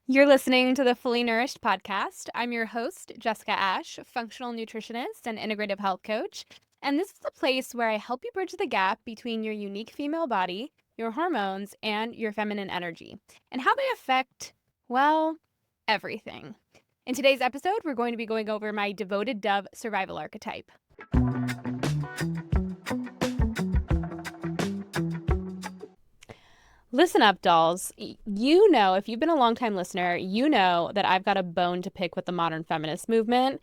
You're listening to the Fully Nourished podcast. I'm your host, Jessica Ash, functional nutritionist and integrative health coach. And this is a place where I help you bridge the gap between your unique female body, your hormones, and your feminine energy, and how they affect, well, everything. In today's episode, we're going to be going over my Devoted Dove survival archetype. Listen up, dolls. You know, if you've been a longtime listener, you know that I've got a bone to pick with the modern feminist movement.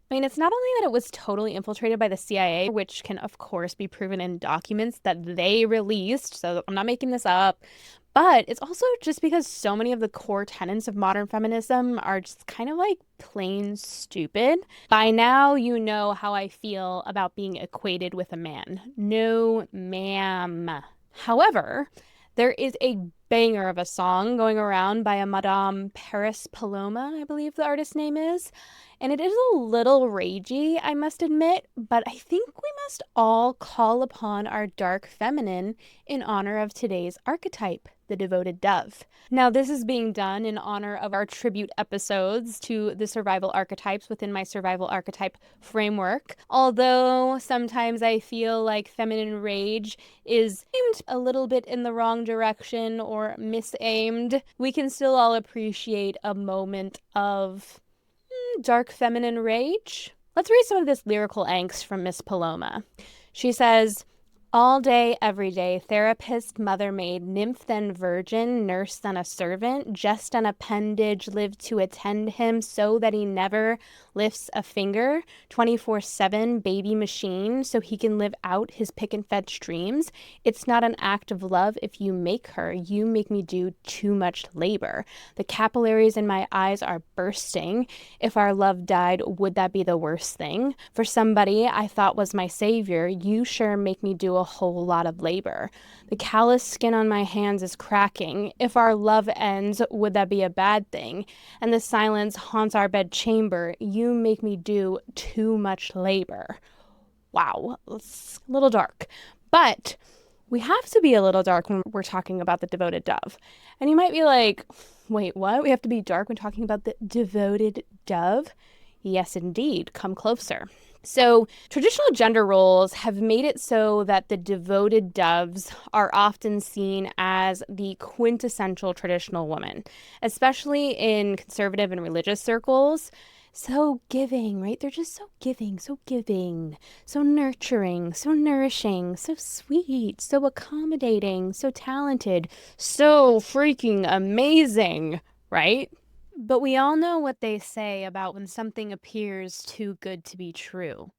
I mean, it's not only that it was totally infiltrated by the CIA, which can, of course, be proven in documents that they released, so I'm not making this up, but it's also just because so many of the core tenets of modern feminism are just kind of like plain stupid. By now, you know how I feel about being equated with a man. No, ma'am. However, there is a banger of a song going around by a Madame Paris Paloma, I believe the artist's name is. And it is a little ragey, I must admit, but I think we must all call upon our dark feminine in honor of today's archetype, the devoted dove. Now, this is being done in honor of our tribute episodes to the survival archetypes within my survival archetype framework. Although sometimes I feel like feminine rage is aimed a little bit in the wrong direction or misaimed, we can still all appreciate a moment of dark feminine rage. Let's read some of this lyrical angst from Miss Paloma. She says, all day, every day, therapist, mother, maid, nymph, then virgin, nurse, then a servant, just an appendage, live to attend him so that he never lifts a finger, 24/7 baby machine so he can live out his pick and fetch dreams. It's not an act of love if you make her. You make me do too much labor. The capillaries in my eyes are bursting. If our love died, would that be the worst thing? For somebody I thought was my savior, you sure make me do a whole lot of labor. The callous skin on my hands is cracking. If our love ends, would that be a bad thing? And the silence haunts our bed chamber. You make me do too much labor. Wow, it's a little dark. But we have to be a little dark when we're talking about the devoted dove. And you might be like, wait, what? We have to be dark when talking about the devoted dove? Yes, indeed. Come closer. So, traditional gender roles have made it so that the devoted doves are often seen as the quintessential traditional woman, especially in conservative and religious circles. So giving, right? They're just so giving, so nurturing, so nourishing, so sweet, so accommodating, so talented, so freaking amazing, right? But we all know what they say about when something appears too good to be true.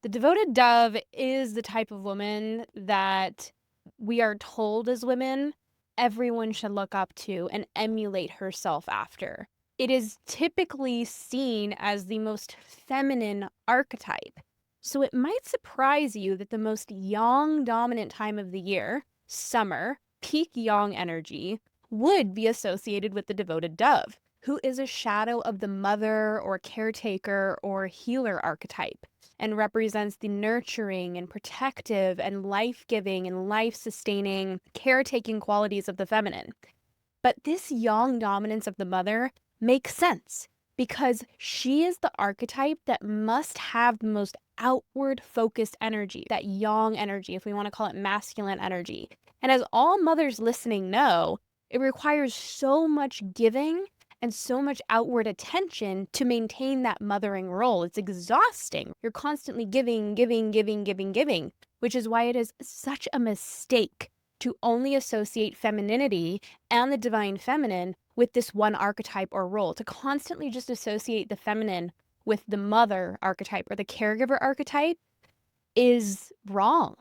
The devoted dove is the type of woman that we are told as women everyone should look up to and emulate herself after. It is typically seen as the most feminine archetype. So it might surprise you that the most yang dominant time of the year, summer, peak yang energy, would be associated with the devoted dove, who is a shadow of the mother or caretaker or healer archetype and represents the nurturing and protective and life-giving and life-sustaining, caretaking qualities of the feminine. But this yang dominance of the mother makes sense because she is the archetype that must have the most outward-focused energy, that yang energy, if we want to call it masculine energy. And as all mothers listening know, it requires so much giving and so much outward attention to maintain that mothering role. It's exhausting. You're constantly giving, which is why it is such a mistake to only associate femininity and the divine feminine with this one archetype or role, to constantly just associate the feminine with the mother archetype or the caregiver archetype is wrong.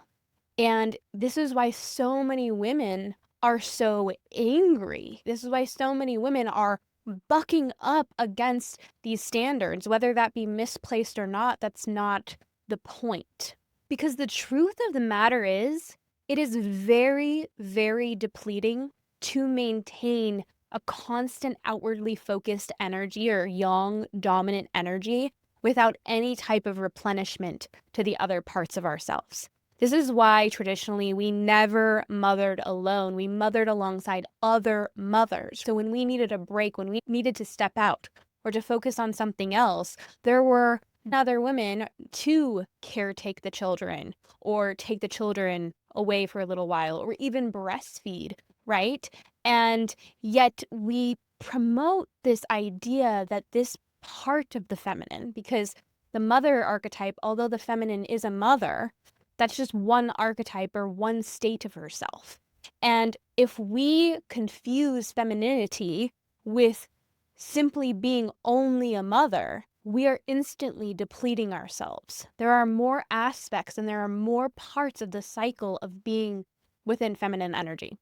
And this is why so many women are so angry. This is why so many women are bucking up against these standards, whether that be misplaced or not. That's not the point. Because the truth of the matter is, it is very, very depleting to maintain a constant outwardly focused energy or yang dominant energy without any type of replenishment to the other parts of ourselves. This is why traditionally we never mothered alone. We mothered alongside other mothers. So when we needed a break, when we needed to step out or to focus on something else, there were other women to caretake the children or take the children away for a little while or even breastfeed, right? And yet we promote this idea that this part of the feminine, because the mother archetype, although the feminine is a mother, that's just one archetype or one state of herself. And if we confuse femininity with simply being only a mother, we are instantly depleting ourselves. There are more aspects and there are more parts of the cycle of being within feminine energy.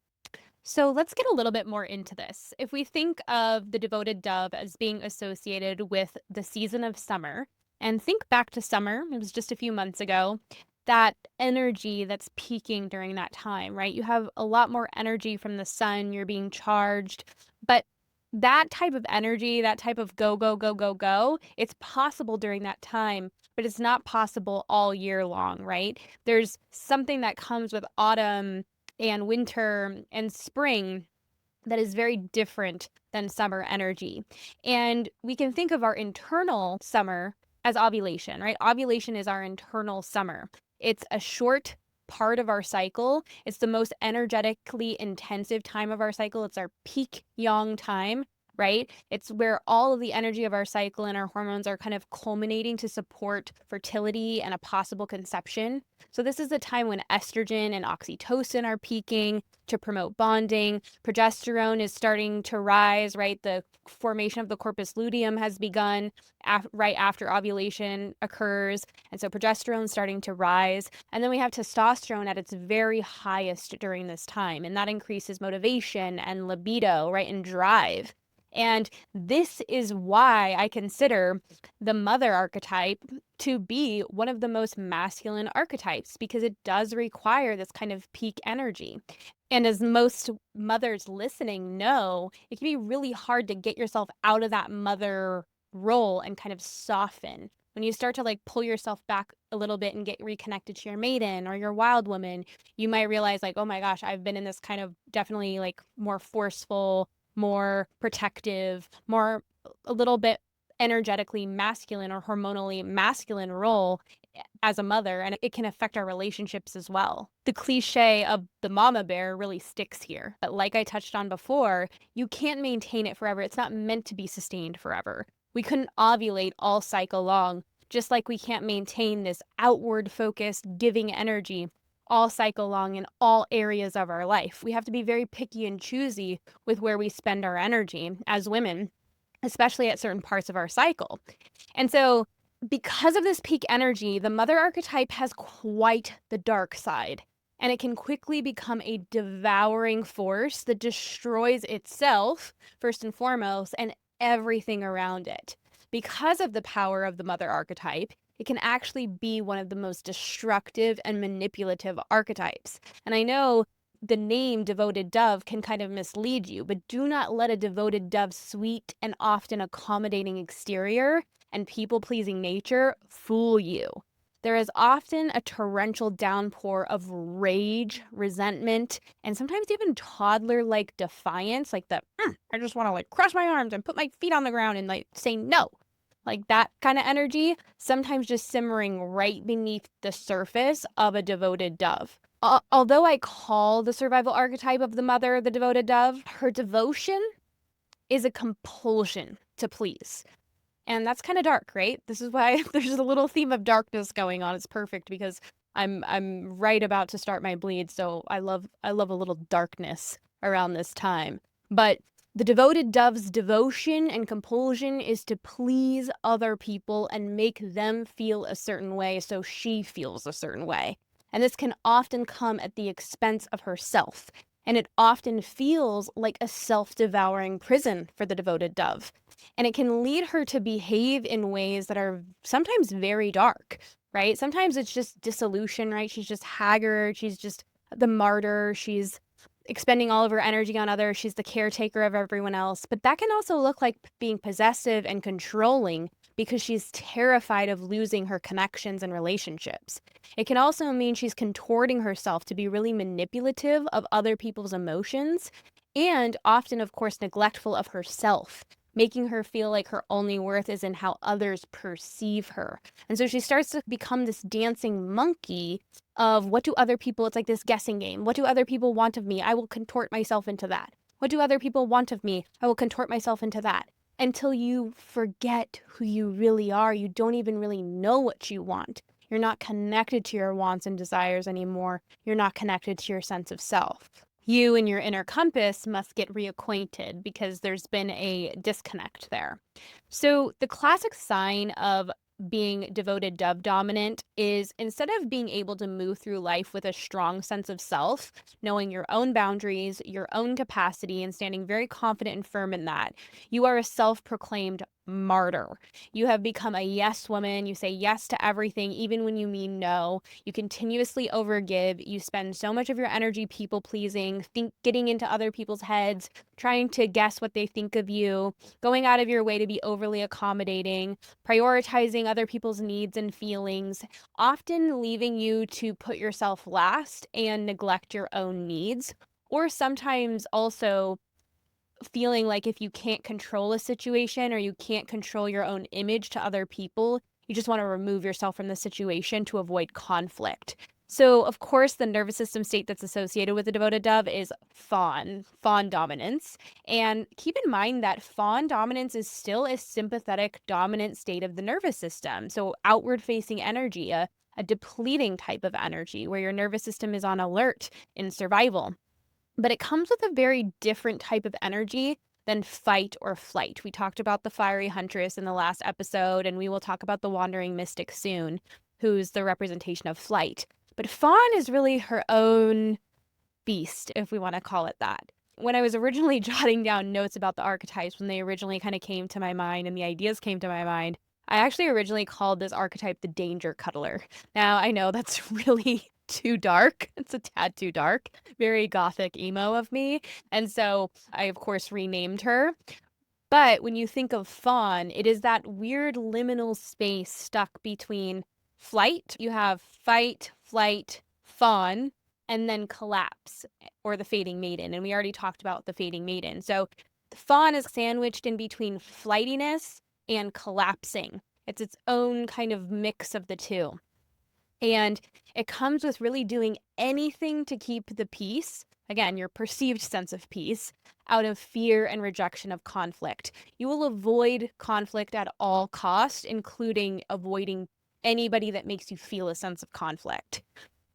So let's get a little bit more into this. If we think of the devoted dove as being associated with the season of summer, and think back to summer, it was just a few months ago, that energy that's peaking during that time, right? You have a lot more energy from the sun, you're being charged, but that type of energy, that type of go, go, go, go, go, it's possible during that time, but it's not possible all year long, right? There's something that comes with autumn and winter and spring that is very different than summer energy. And we can think of our internal summer as ovulation, right? Ovulation is our internal summer. It's a short part of our cycle. It's the most energetically intensive time of our cycle. It's our peak yang time, right? It's where all of the energy of our cycle and our hormones are kind of culminating to support fertility and a possible conception. So this is the time when estrogen and oxytocin are peaking to promote bonding. Progesterone is starting to rise, right? The formation of the corpus luteum has begun right after ovulation occurs. And so progesterone is starting to rise. And then we have testosterone at its very highest during this time. And that increases motivation and libido, right? And drive. And this is why I consider the mother archetype to be one of the most masculine archetypes, because it does require this kind of peak energy. And as most mothers listening know, it can be really hard to get yourself out of that mother role and kind of soften. When you start to like pull yourself back a little bit and get reconnected to your maiden or your wild woman, you might realize like, oh my gosh, I've been in this kind of definitely like more forceful, more protective, more a little bit energetically masculine or hormonally masculine role as a mother, and it can affect our relationships as well. The cliche of the mama bear really sticks here. But like I touched on before, you can't maintain it forever. It's not meant to be sustained forever. We couldn't ovulate all cycle long, just like we can't maintain this outward focused giving energy all cycle long in all areas of our life. We have to be very picky and choosy with where we spend our energy as women, especially at certain parts of our cycle. And so because of this peak energy, the mother archetype has quite the dark side, and it can quickly become a devouring force that destroys itself, first and foremost, and everything around it. Because of the power of the mother archetype, it can actually be one of the most destructive and manipulative archetypes. And I know the name devoted dove can kind of mislead you, but do not let a devoted dove's sweet and often accommodating exterior and people-pleasing nature fool you. There is often a torrential downpour of rage, resentment, and sometimes even toddler-like defiance, like the, I just want to like cross my arms and put my feet on the ground and like say no. Like that kind of energy, sometimes just simmering right beneath the surface of a devoted dove. Although I call the survival archetype of the mother the devoted dove, her devotion is a compulsion to please. And that's kind of dark, right? This is why there's a little theme of darkness going on. It's perfect because I'm right about to start my bleed, so I love a little darkness around this time. But the devoted dove's devotion and compulsion is to please other people and make them feel a certain way so she feels a certain way. And this can often come at the expense of herself. And it often feels like a self-devouring prison for the devoted dove. And it can lead her to behave in ways that are sometimes very dark, right? Sometimes it's just dissolution, right? She's just haggard. She's just the martyr. She's expending all of her energy on others. She's the caretaker of everyone else. But that can also look like being possessive and controlling because she's terrified of losing her connections and relationships. It can also mean she's contorting herself to be really manipulative of other people's emotions and often, of course, neglectful of herself, making her feel like her only worth is in how others perceive her. And so she starts to become this dancing monkey of what do other people, it's like this guessing game. What do other people want of me? I will contort myself into that. What do other people want of me? I will contort myself into that. Until you forget who you really are. You don't even really know what you want. You're not connected to your wants and desires anymore. You're not connected to your sense of self. You and your inner compass must get reacquainted because there's been a disconnect there. So the classic sign of being devoted dove dominant is, instead of being able to move through life with a strong sense of self, knowing your own boundaries, your own capacity, and standing very confident and firm in that, you are a self-proclaimed martyr. You have become a yes woman. You say yes to everything, even when you mean no. You continuously overgive. You spend so much of your energy people pleasing, getting into other people's heads, trying to guess what they think of you, going out of your way to be overly accommodating, prioritizing other people's needs and feelings, often leaving you to put yourself last and neglect your own needs, or sometimes also feeling like if you can't control a situation or you can't control your own image to other people, you just want to remove yourself from the situation to avoid conflict. So, of course, the nervous system state that's associated with the devoted dove is fawn dominance. And keep in mind that fawn dominance is still a sympathetic dominant state of the nervous system. So, outward facing energy, a depleting type of energy where your nervous system is on alert in survival. But it comes with a very different type of energy than fight or flight. We talked about the fiery huntress in the last episode, and we will talk about the wandering mystic soon, who's the representation of flight. But fawn is really her own beast, if we want to call it that. When I was originally jotting down notes about the archetypes, when they originally kind of came to my mind and the ideas came to my mind, I actually originally called this archetype the danger cuddler. Now, I know that's really too dark. It's a tad too dark, very gothic emo of me. And so I, of course, renamed her. But when you think of fawn, it is that weird liminal space stuck between flight. You have fight, flight, fawn, and then collapse, or the fading maiden. And we already talked about the fading maiden. So the fawn is sandwiched in between flightiness and collapsing. It's its own kind of mix of the two. And it comes with really doing anything to keep the peace, again, your perceived sense of peace, out of fear and rejection of conflict. You will avoid conflict at all costs, including avoiding anybody that makes you feel a sense of conflict.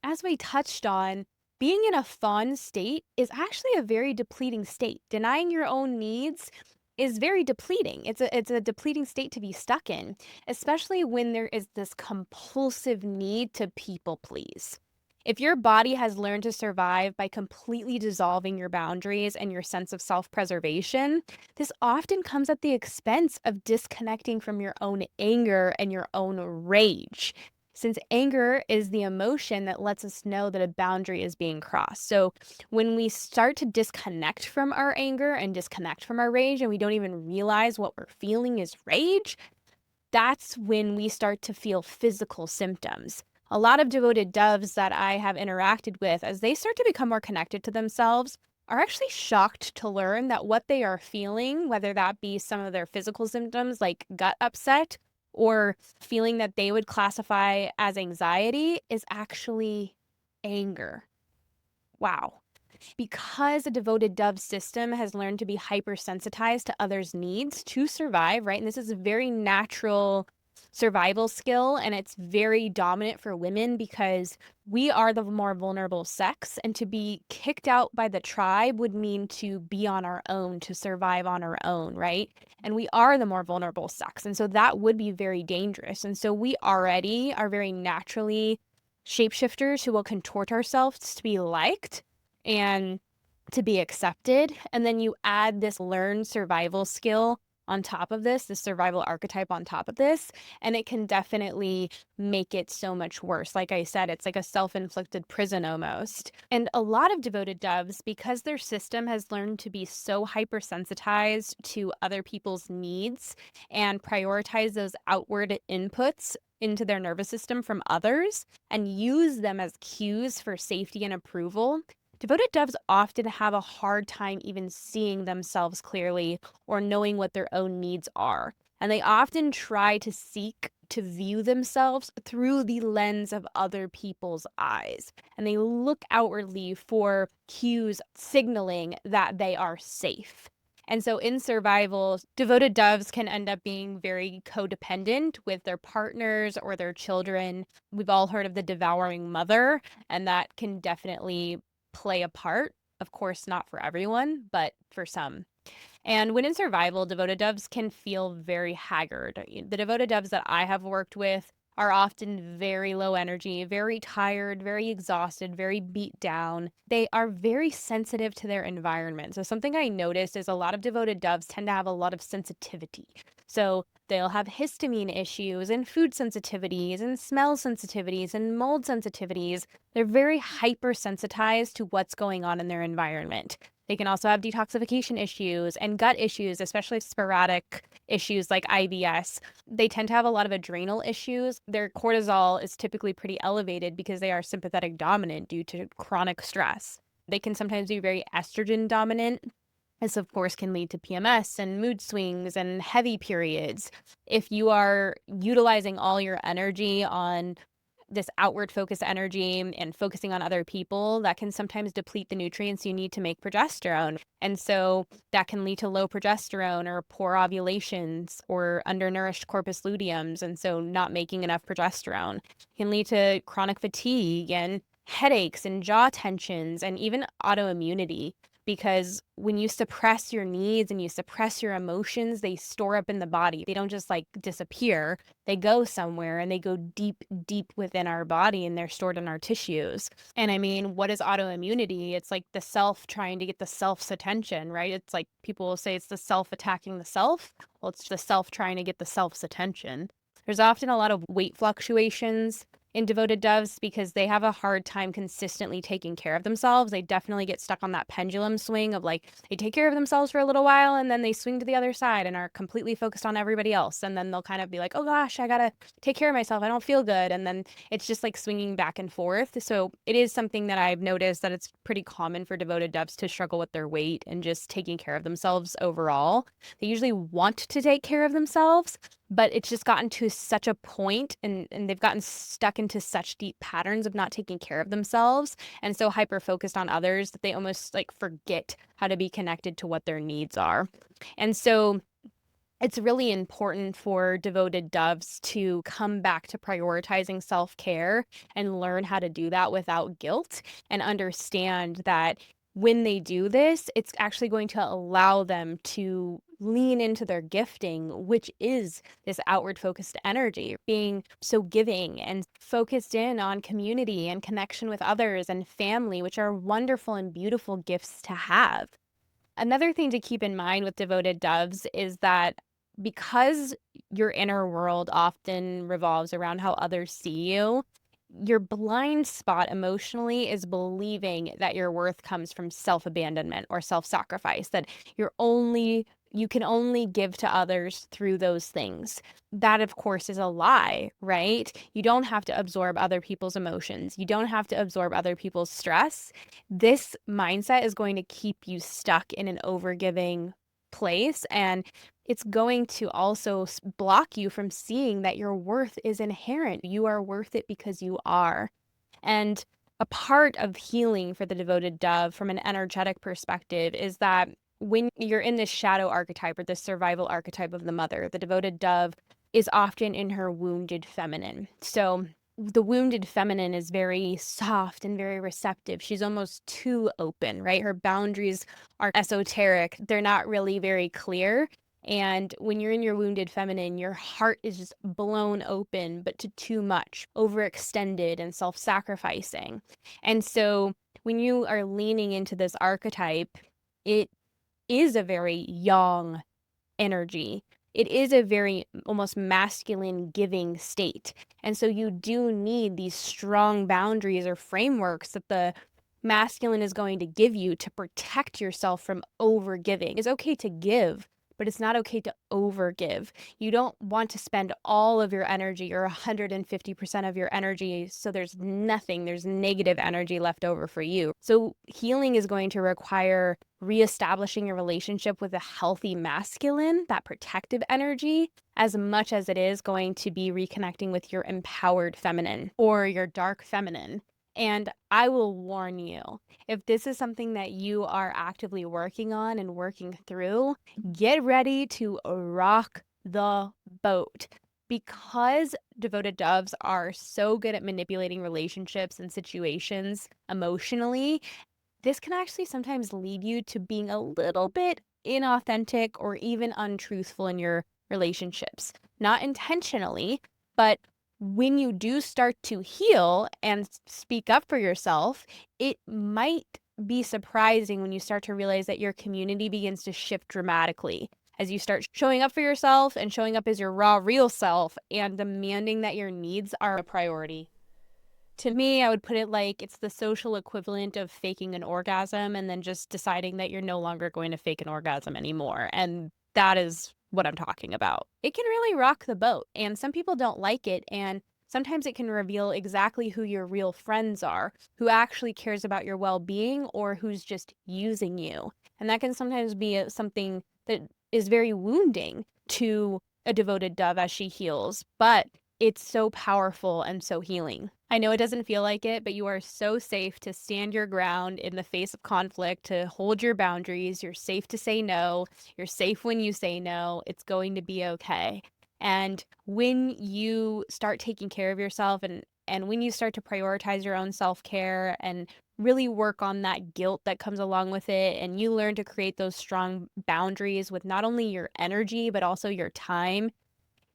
As we touched on, being in a fawn state is actually a very depleting state. Denying your own needs is very depleting. It's a depleting state to be stuck in, especially when there is this compulsive need to people please. If your body has learned to survive by completely dissolving your boundaries and your sense of self-preservation, this often comes at the expense of disconnecting from your own anger and your own rage, since anger is the emotion that lets us know that a boundary is being crossed. So when we start to disconnect from our anger and disconnect from our rage, and we don't even realize what we're feeling is rage, that's when we start to feel physical symptoms. A lot of devoted doves that I have interacted with, as they start to become more connected to themselves, are actually shocked to learn that what they are feeling, whether that be some of their physical symptoms like gut upset or feeling that they would classify as anxiety, is actually anger. Wow. Because a devoted dove system has learned to be hypersensitized to others' needs to survive, right? And this is a very natural survival skill, and it's very dominant for women because we are the more vulnerable sex, and to be kicked out by the tribe would mean to be on our own, to survive on our own, right? And we are the more vulnerable sex, and so that would be very dangerous. And so we already are very naturally shapeshifters who will contort ourselves to be liked and to be accepted. And then you add this learned survival skill on top of this, the survival archetype on top of this, and it can definitely make it so much worse. Like I said, it's like a self-inflicted prison almost. And a lot of devoted doves, because their system has learned to be so hypersensitized to other people's needs and prioritize those outward inputs into their nervous system from others and use them as cues for safety and approval, devoted doves often have a hard time even seeing themselves clearly or knowing what their own needs are. And they often try to seek to view themselves through the lens of other people's eyes. And they look outwardly for cues signaling that they are safe. And so in survival, devoted doves can end up being very codependent with their partners or their children. We've all heard of the devouring mother, and that can definitely play a part. Of course, not for everyone, but for some. And when in survival, devoted doves can feel very haggard. The devoted doves that I have worked with are often very low energy, very tired, very exhausted, very beat down. They are very sensitive to their environment. So something I noticed is a lot of devoted doves tend to have a lot of sensitivity. So they'll have histamine issues and food sensitivities and smell sensitivities and mold sensitivities. They're very hypersensitized to what's going on in their environment. They can also have detoxification issues and gut issues, especially sporadic issues like IBS. They tend to have a lot of adrenal issues. Their cortisol is typically pretty elevated because they are sympathetic dominant due to chronic stress. They can sometimes be very estrogen dominant. This, of course, can lead to PMS and mood swings and heavy periods. If you are utilizing all your energy on this outward focused energy and focusing on other people, that can sometimes deplete the nutrients you need to make progesterone. And so that can lead to low progesterone or poor ovulations or undernourished corpus luteums. And so not making enough progesterone can lead to chronic fatigue and headaches and jaw tensions and even autoimmunity. Because when you suppress your needs and you suppress your emotions, they store up in the body. They don't just like disappear. They go somewhere and they go deep, deep within our body and they're stored in our tissues. And I mean, what is autoimmunity? It's like the self trying to get the self's attention, right? It's like people will say it's the self attacking the self. Well, it's the self trying to get the self's attention. There's often a lot of weight fluctuations in devoted doves because they have a hard time consistently taking care of themselves. They definitely get stuck on that pendulum swing of like they take care of themselves for a little while and then they swing to the other side and are completely focused on everybody else. And then they'll kind of be like, oh gosh, I gotta take care of myself. I don't feel good. And then it's just like swinging back and forth. So it is something that I've noticed that it's pretty common for devoted doves to struggle with their weight and just taking care of themselves overall. They usually want to take care of themselves, but it's just gotten to such a point and they've gotten stuck into such deep patterns of not taking care of themselves and so hyper focused on others that they almost like forget how to be connected to what their needs are. And so it's really important for devoted doves to come back to prioritizing self-care and learn how to do that without guilt and understand that when they do this, it's actually going to allow them to lean into their gifting, which is this outward focused energy, being so giving and focused in on community and connection with others and family, which are wonderful and beautiful gifts to have. Another thing to keep in mind with devoted doves is that because your inner world often revolves around how others see you, your blind spot emotionally is believing that your worth comes from self-abandonment or self-sacrifice, that you can only give to others through those things. That, of course, is a lie, right? You don't have to absorb other people's emotions. You don't have to absorb other people's stress. This mindset is going to keep you stuck in an overgiving place, and it's going to also block you from seeing that your worth is inherent. You are worth it because you are. And a part of healing for the devoted dove from an energetic perspective is that when you're in this shadow archetype or this survival archetype of the mother, the devoted dove is often in her wounded feminine. So the wounded feminine is very soft and very receptive. She's almost too open, right? Her boundaries are esoteric. They're not really very clear. And when you're in your wounded feminine, your heart is just blown open, but to too much, overextended and self-sacrificing. And so when you are leaning into this archetype, it is a very yang energy. It is a very almost masculine giving state. And so you do need these strong boundaries or frameworks that the masculine is going to give you to protect yourself from over giving. It's okay to give, but it's not okay to over give. You don't want to spend all of your energy or 150% of your energy so there's negative energy left over for you. So healing is going to require reestablishing your relationship with a healthy masculine, that protective energy, as much as it is going to be reconnecting with your empowered feminine or your dark feminine. And I will warn you, if this is something that you are actively working on and working through, get ready to rock the boat. Because devoted doves are so good at manipulating relationships and situations emotionally, this can actually sometimes lead you to being a little bit inauthentic or even untruthful in your relationships. Not intentionally, but when you do start to heal and speak up for yourself, it might be surprising when you start to realize that your community begins to shift dramatically as you start showing up for yourself and showing up as your raw, real self and demanding that your needs are a priority. To me, I would put it like it's the social equivalent of faking an orgasm and then just deciding that you're no longer going to fake an orgasm anymore. And that is what I'm talking about. It can really rock the boat, and some people don't like it. And sometimes it can reveal exactly who your real friends are, who actually cares about your well-being or who's just using you. And that can sometimes be something that is very wounding to a devoted dove as she heals, but it's so powerful and so healing. I know it doesn't feel like it, but you are so safe to stand your ground in the face of conflict, to hold your boundaries. You're safe to say no. You're safe when you say no. It's going to be okay. And when you start taking care of yourself and when you start to prioritize your own self-care and really work on that guilt that comes along with it, and you learn to create those strong boundaries with not only your energy, but also your time,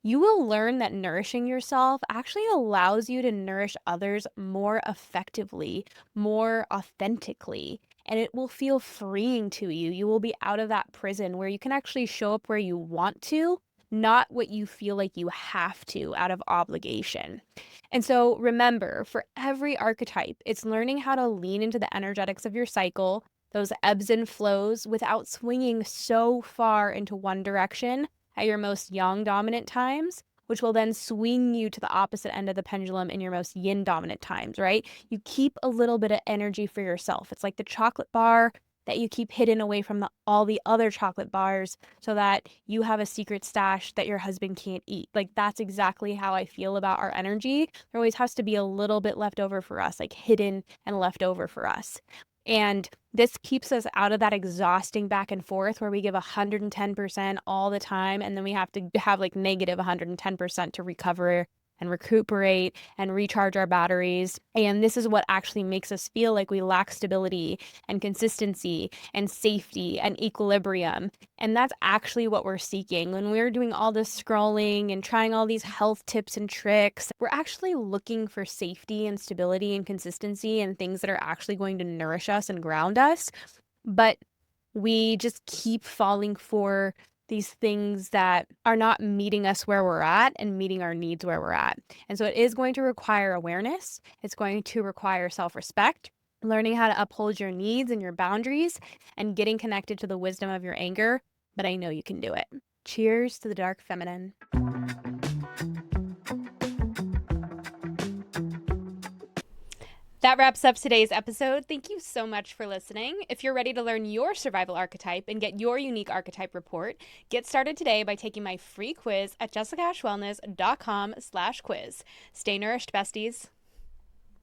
you will learn that nourishing yourself actually allows you to nourish others more effectively, more authentically, and it will feel freeing to you. You will be out of that prison where you can actually show up where you want to, not what you feel like you have to out of obligation. And so remember, for every archetype, it's learning how to lean into the energetics of your cycle, those ebbs and flows, without swinging so far into one direction at your most yang dominant times, which will then swing you to the opposite end of the pendulum in your most yin dominant times, right? You keep a little bit of energy for yourself. It's like the chocolate bar that you keep hidden away from all the other chocolate bars so that you have a secret stash that your husband can't eat. Like, that's exactly how I feel about our energy. There always has to be a little bit left over for us, like hidden and left over for us. And this keeps us out of that exhausting back and forth where we give 110% all the time, and then we have to have like negative 110% to recover and recuperate and recharge our batteries. And this is what actually makes us feel like we lack stability and consistency and safety and equilibrium. And that's actually what we're seeking. When we're doing all this scrolling and trying all these health tips and tricks, we're actually looking for safety and stability and consistency and things that are actually going to nourish us and ground us. But we just keep falling for these things that are not meeting us where we're at and meeting our needs where we're at. And so it is going to require awareness. It's going to require self-respect, learning how to uphold your needs and your boundaries, and getting connected to the wisdom of your anger. But I know you can do it. Cheers to the dark feminine. That wraps up today's episode. Thank you so much for listening. If you're ready to learn your survival archetype and get your unique archetype report, get started today by taking my free quiz at jessicaashwellness.com/quiz. Stay nourished, besties.